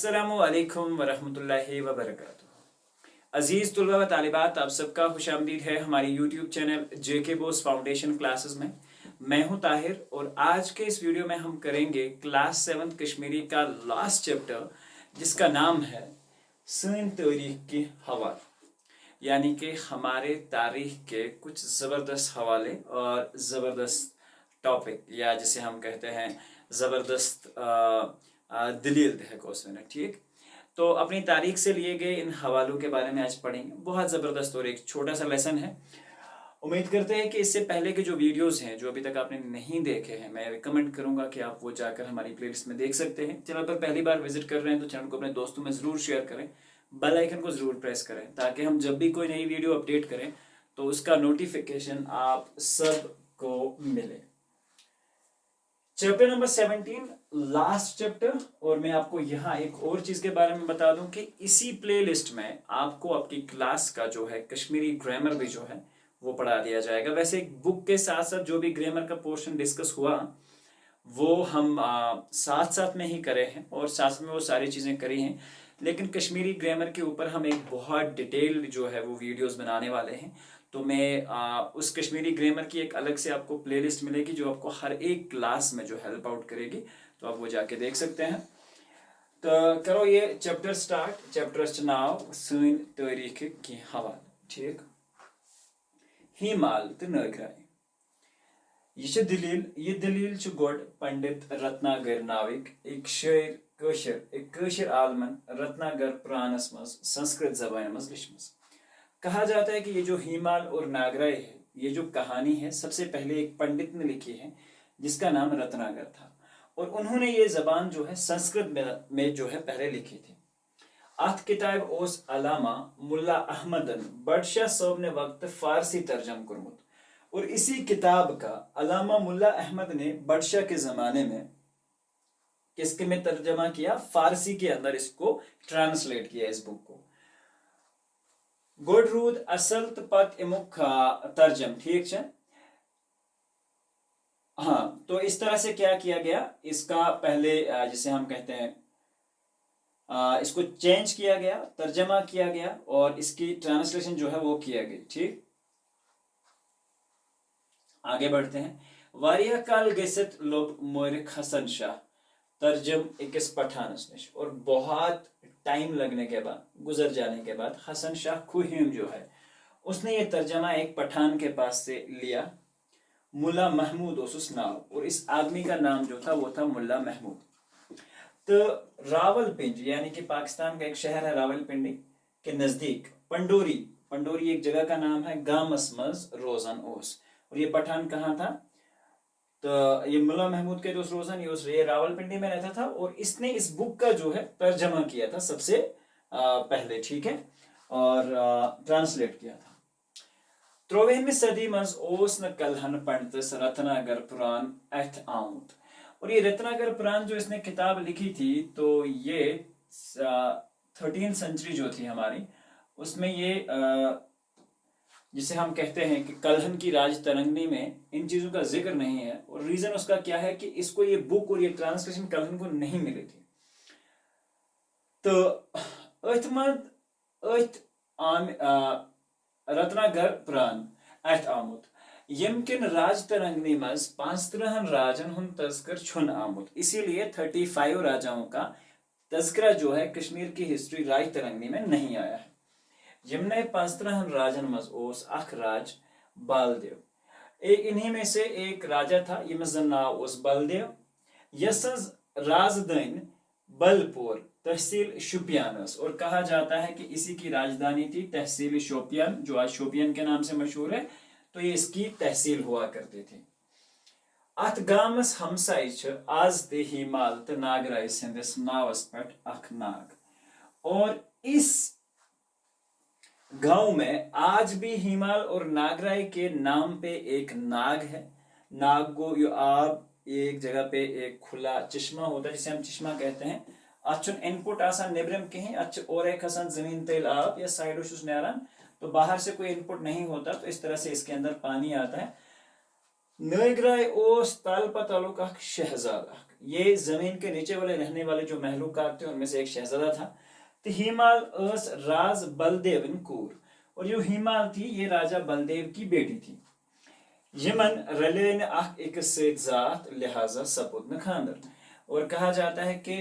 अस्सलामु अलैकुम वरहमतुल्लाहि वबरकातुहू। अजीज़ तुलबा व तालिबात, आप सबका खुशामदीद है हमारी यूट्यूब चैनल जेके बोस फाउंडेशन क्लासेस में। मैं हूं ताहिर और आज के इस वीडियो में हम करेंगे क्लास 7 कश्मीरी का लास्ट चैप्टर, जिसका नाम है सन तारीख की हवाले, यानी कि हमारे तारीख के कुछ ज़बरदस्त हवाले और ज़बरदस्त टॉपिक, या जिसे हम कहते हैं ज़बरदस्त दलील है। ठीक, तो अपनी तारीख से लिए गए इन हवालों के बारे में आज पढ़ेंगे। बहुत ज़बरदस्त और एक छोटा सा लेसन है। उम्मीद करते हैं कि इससे पहले के जो वीडियोस हैं जो अभी तक आपने नहीं देखे हैं, मैं रिकमेंड करूंगा कि आप वो जाकर हमारी प्लेलिस्ट में देख सकते हैं। चैनल पर पहली बार विजिट कर रहे हैं तो चैनल को अपने दोस्तों में ज़रूर शेयर करें, बेल आइकन को ज़रूर प्रेस करें, ताकि हम जब भी कोई नई वीडियो अपडेट करें तो उसका नोटिफिकेशन आप सबको मिले। Chapter number 17 last chapter. और मैं आपको यहाँ एक और चीज के बारे में बता दूं कि इसी प्लेलिस्ट में आपको आपकी क्लास का जो है कश्मीरी ग्रामर भी जो है वो पढ़ा दिया जाएगा। वैसे एक बुक के साथ साथ जो भी ग्रामर का पोर्शन डिस्कस हुआ वो हम साथ साथ में ही करे हैं और साथ में वो सारी चीजें करी हैं, लेकिन कश्मीरी ग्रामर के ऊपर हम एक बहुत डिटेल जो है वो वीडियोस बनाने वाले हैं। तो मैं उस कश्मीरी ग्रामर की एक अलग से आपको प्लेलिस्ट मिलेगी जो आपको हर एक क्लास में जो हेल्प आउट करेगी, तो आप वो जाके देख सकते हैं। तो करो ये चैप्टर स्टार्ट। चैप्टर नाव सन तारीख की हवाले। ठीक, हिमाल तो नागराय ये दलील गोड पंडित रत्नागर नाविक एक शायर कशर आलमन रत्नागर पुरानस मज संस्कृत जबान मज लिखमस। कहा जाता है कि ये जो हिमाल और नागराय है, ये जो कहानी है सबसे पहले एक पंडित ने लिखी है जिसका नाम रत्नागर था, और उन्होंने ये जबान जो है संस्कृत में जो है पहले लिखी थी। अथ किताब ओस अलामा मुल्ला अहमदन बडशाह साहब ने वक्त फारसी तर्जम कुरमुत, और इसी किताब का अलामा मुल्ला अहमद ने बडशाह के जमाने में किसके में तर्जमा किया, फारसी के अंदर इसको ट्रांसलेट किया इस बुक को। गोडरूद असल पत इमुख तर्जम। ठीक है, हाँ, तो इस तरह से क्या किया गया, इसका पहले जिसे हम कहते हैं इसको चेंज किया गया, तर्जमा किया गया और इसकी ट्रांसलेशन जो है वो किया गया। ठीक, आगे बढ़ते हैं। वारिया काल गसित लोग मोरिक हसन शाह तर्जम इकिस पठानस निश, और बहुत टाइम लगने के बाद, गुजर जाने के बाद हसन शाह खुहीम जो है उसने ये तर्जमा एक पठान के पास से लिया। मुल्ला महमूद ओसुस नाम, और इस आदमी का नाम जो था वो था मुल्ला महमूद। तो रावलपिंडी यानी कि पाकिस्तान का एक शहर है रावलपिंडी के नजदीक पंडोरी एक जगह का नाम है, गामस मज रोजन ओस, और ये पठान कहाँ था, तो ये मुल्ला महमूद के दोस्त रोजन ये रावलपिंडी में रहता था, और इसने इस बुक का जो है तर्जमा किया था सबसे पहले। ठीक है, और ट्रांसलेट किया था। 23वीं सदी मज ओस न कलहन पंडित रत्नागर पुराण अथ आमुद, और ये रत्नागर पुराण जो इसने किताब लिखी थी, तो ये 13th सेंचुरी जो थी हमारी, उसमें ये जिसे हम कहते हैं कि कलहन की राज तरंगनी में इन चीजों का जिक्र नहीं है। और रीजन उसका क्या है कि इसको ये बुक और ये ट्रांसलेशन कलहन को नहीं मिली थी। तो रत्नागर पुराण अथ आमुत यमकिन राज तरंगनी मज 15 राजन हुन तस्कर छुन आमुत, इसीलिए 35 राजाओं का तस्करा जो है कश्मीर की हिस्ट्री राज तरंगनी में नहीं आया है। यमने 15 राजन मज ओस अख राज बालदेव, इन्हीं में से एक राजा था, यमस नाव ओस बलदेव, यसज राजधानी बलपुर तहसील शोपियानस, और कहा जाता है कि इसी की राजधानी थी तहसील शोपियान, जो आज शोपियान के नाम से मशहूर है। तो ये इसकी तहसील हुआ करती थी। अथ गामस हमसाई आज ते हिमाल ते नागराय सिंधिस नावस पट अख नाग, और इस गांव में आज भी हिमाल और नागराय के नाम पे एक नाग है। नाग को यो आब एक जगह पे एक खुला चश्मा होता है जिसे हम चश्मा कहते हैं। अच्छुन इनपुट आसान नेब्रम कहीं अच्छ और एक हसन जमीन तेल आब या साइडो शुस नेरान, तो बाहर से कोई इनपुट नहीं होता, तो इस तरह से इसके अंदर पानी आता है। नगराय ओस ताल पतालुक अख शहजाद अख, ये जमीन के नीचे वाले रहने वाले जो महलूकात थे उनमें से एक शहजादा था। तो हिमाल अस राज बलदेवन कूर, और जो हिमाल थी ये राजा बलदेव की बेटी थी। यमन रले ने अख एक ज़ात लिहाजा सपुत न खानदर। और कहा जाता है कि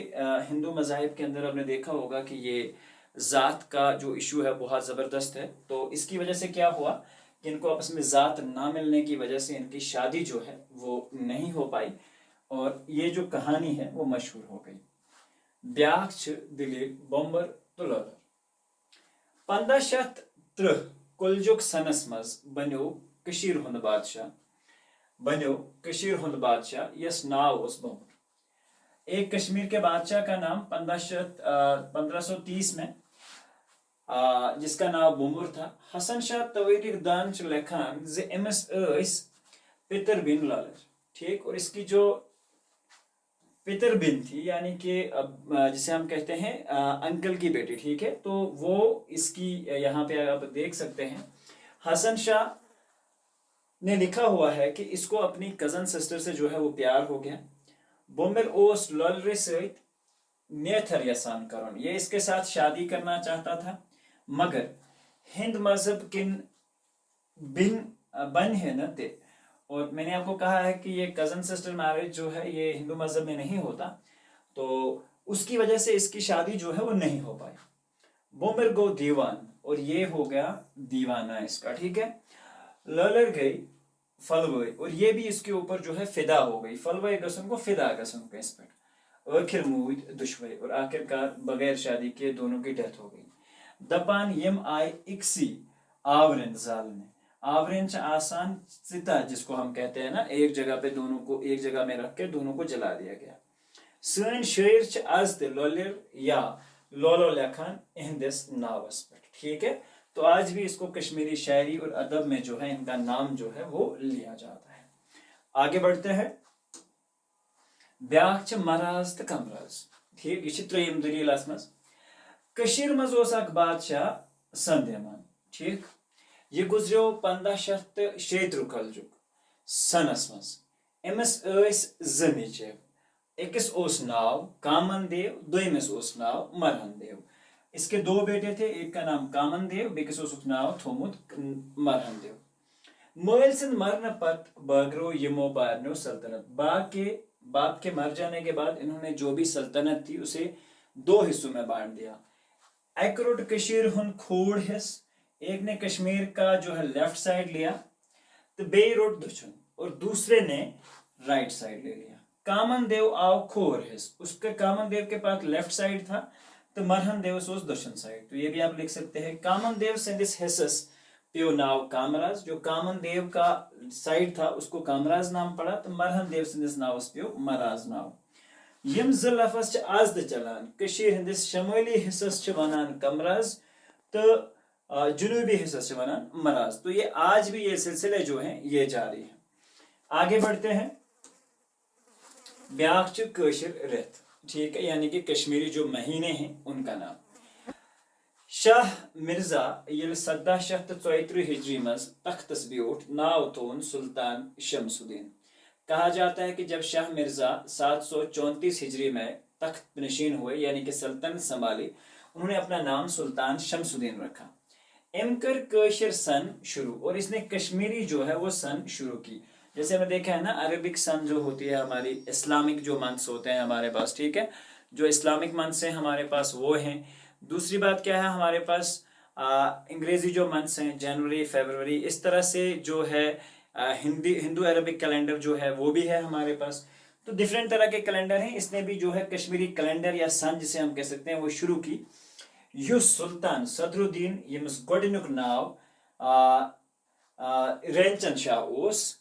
हिंदू मज़ाहिब के अंदर आपने देखा होगा कि ये ज़ात का जो इशू है बहुत ज़बरदस्त है। तो इसकी वजह से क्या हुआ कि इनको आपस में ज़ात ना मिलने की वजह से इनकी शादी जो है वो नहीं हो पाई, और ये जो कहानी है वो मशहूर हो गई। ब्याख छ दलील बम्बर तो ललर 1530 कुलजुक सनस मज बनो कशीर हुंद बादशाह यस नाव उस बम्बर। एक कश्मीर के बादशाह का नाम 1530 में जिसका नाम बुमुर था। हसन शाह तवेरी दान लेखान जे एमएस पितर बिन लालर, ठीक। और इसकी जो पितर बिन थी यानी कि जिसे हम कहते हैं अंकल की बेटी, ठीक है। तो वो इसकी यहाँ पे आप देख सकते हैं हसन शाह ने लिखा हुआ है कि इसको अपनी कजन सिस्टर से जो है वो प्यार हो गया। बोमिल ओस लॉलरे सहित नेथर यसान करण, ये इसके साथ शादी करना चाहता था, मगर हिंद मजहब किन बिन बन है न ते। और मैंने आपको कहा है कि ये कजन सिस्टर मैरिज जो है ये हिंदू मजहब में नहीं होता, तो उसकी वजह से इसकी शादी जो है वो नहीं हो पाई। बोमिर गो दीवान, और ये हो गया दीवाना इसका, ठीक है। ललर गई फलवई, और ये भी इसके ऊपर जो है फिदा हो गई। फलवई गसन को फिदा गसन को इस पर। आखिर मूद दुश्वई, और आखिरकार बगैर शादी के दोनों की डेथ हो गई। दपान यम आय इक्सी आवरन जालने, आवरन आसान चिता जिसको हम कहते हैं ना, एक जगह पे दोनों को एक जगह में रख के दोनों को जला दिया गया। सन शेर आज ते लोलिर या लोलो लेखान इहंदिस नावस पर, ठीक है। तो आज भी इसको कश्मीरी शायरी और अदब में जो है इनका नाम जो है वो लिया जाता है। आगे बढ़ते हैं। ब्याख छ महाराज तो कमराज, ठीक। ये त्रेयम दलील मज कशीर मज बादशाह संदेमान, ठीक। ये गुजरो 1506 कलजुक सनस मज। एमस जमीचे एकस ओस नाव कामन देव, दोयमिस ओस नाव मरहन देव। इसके दो बेटे थे, एक का नाम कामन देव, बेकिस ओसुक नाव थोमुत मरहन देव। मोयल सिंध मरने पत बगरो यमो बारनो सल्तनत, बाप के मर जाने के बाद इन्होंने जो भी सल्तनत थी उसे दो हिस्सों में बांट दिया। एकरोट कशीर हुन खोड़ हिस्स, एक ने कश्मीर का जो है लेफ्ट साइड लिया, तो बे रोड दक्षिण, और दूसरे ने राइट साइड ले लिया। कामन देव आओ खोर हिस्स, उसके कामन देव के पास लेफ्ट साइड था, तो मरहन देव सोच दक्षिण साइड। तो ये भी आप लिख सकते हैं कामन देव सिंधिस हिस्सस प्यो नाव कामराज, जो कामन देव का साइड था उसको कामराज नाम पड़ा, तो मरहन देव सिंधिस नावस प्यो मराज नाव। यम ज लफज आज द चलान कशीर हिंदिस शमोली हिस्सस वनान कमराज, तो जुनूबी हिस्सस वनान मराज। तो ये आज भी ये सिलसिले जो हैं ये जारी है। आगे बढ़ते हैं। ब्याख च कशिर रेत, ठीक है, यानी कि कश्मीरी जो महीने हैं उनका नाम। शाह मिर्जा ये 1734 हिजरी मज तख्तस ब्योट नाव तोन सुल्तान शमसुद्दीन। कहा जाता है कि जब शाह मिर्जा 734 हिजरी में तख्त नशीन हुए यानी कि सल्तनत संभाली, उन्होंने अपना नाम सुल्तान शमसुद्दीन रखा। एमकर कशिर सन शुरू, और इसने कश्मीरी जो है वो सन शुरू की। जैसे हमने देखा है ना, अरबिक सन जो होती है हमारी, इस्लामिक जो मंथ्स होते हैं हमारे पास, ठीक है, जो इस्लामिक मंथ्स हैं हमारे पास वो हैं। दूसरी बात क्या है हमारे पास, अंग्रेजी जो मंथ्स हैं जनवरी फरवरी, इस तरह से जो है हिंदू अरबिक कैलेंडर जो है वो भी है हमारे पास। तो डिफरेंट तरह के कैलेंडर हैं। इसने भी जो है कश्मीरी कैलेंडर या सन जिसे हम कह सकते हैं वो शुरू की। युस सुल्तान सदरुद्दीन यमस गोडनुक नाव रेंचन शाह ओस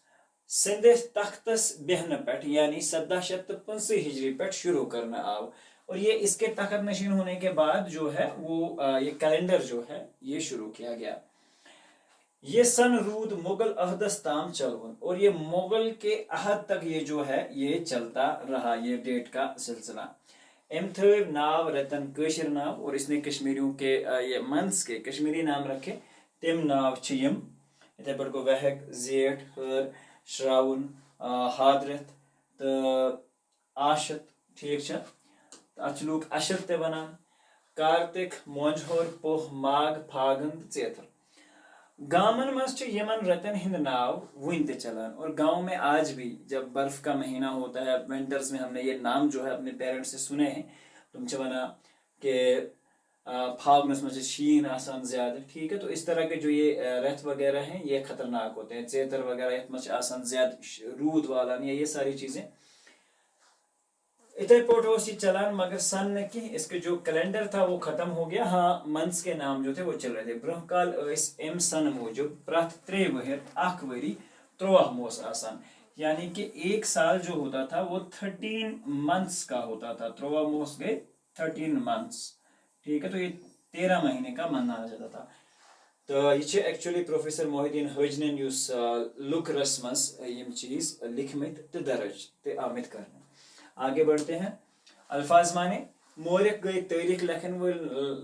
सिंधिस तख्तस बेहन पेट यानी 1755 हिजरी पेट शुरू करना आव, और ये इसके तख्त नशीन होने के बाद जो है वो ये कैलेंडर जो है ये शुरू किया गया। ये सन रूद मुगल अहदस ताम चलवन, और ये मुगल के अहद तक ये जो है ये चलता रहा, ये डेट का सिलसिला। एमथव नाव रतन कशिर नाव, और इसने कश्मीरियों के ये मंथ्स के कश्मीरी नाम रखे। तिम नाव छियम इथे पर को वहक जेठ हर श्रावण, हादरत तो आशत, ठीक अच लूक अशत ते वनान, कार्तिक, मोंझोर, पोह, माघ, फागन, चेतर। गांवन मज यमन रतन हिंद नाव वन ते चलान। और गांव में आज भी जब बर्फ का महीना होता है, विंटर्स में, हमने ये नाम जो है अपने पेरेंट्स से सुने हैं, तुम वना कि फागनस में शीन आसान ज्यादा, ठीक है। तो इस तरह के जो ये रथ वगैरह हैं ये खतरनाक होते हैं। चेतर वगैरह यथ मज आसान ज्यादा रूद वाला, ये सारी चीजें इतने पोटोस ही चलान। मगर सन ने कि इसके जो कैलेंडर था वो खत्म हो गया। हाँ, मंथ्स के नाम जो थे वो चल रहे थे। ब्रोह काल एम सन मूजब प्रथ 3 वहर 1 वरी 3 मोस आसान, यानी कि एक साल जो होता था वो 13 मंथ्स का होता था। 3 मोस गए 13 मंथ्स, ठीक है। तो ये 13 महीने का माना जाता था। तो ये एक्चुअली प्रोफेसर मोहिद्दीन हजनन लुक रस्मस यम चीज लिखमित तो दर्ज ते आमित करने। आगे बढ़ते हैं। अल्फाज माने मोरक गए तारीख लखन वो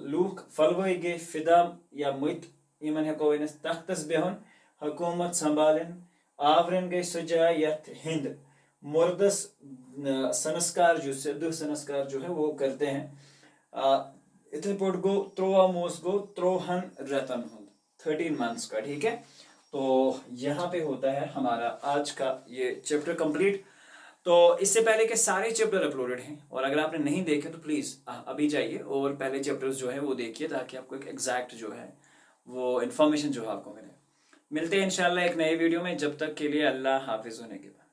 लूख, फलवई गए फिदा या मुत, यमन हेको वन तख्तस बेहन, हुकूमत संभालन, आवरन गए सुजा यथ हिंद मुर्दस संस्कार जो सिद्ध संस्कार जो है वो करते हैं। इतने पोट गो 3 मोस गो 3 रतन 13 मंथ्स का, ठीक है। तो यहाँ पे होता है हमारा आज का ये चैप्टर कंप्लीट। तो इससे पहले के सारे चैप्टर अपलोडेड हैं, और अगर आपने नहीं देखे तो प्लीज़ अभी जाइए और पहले चैप्टर्स जो है वो देखिए, ताकि आपको एक एग्जैक्ट जो है वो इन्फॉर्मेशन जो है आपको मिले। मिलते हैं इंशाल्लाह एक नए वीडियो में। जब तक के लिए अल्लाह हाफिज़ होने के बाद।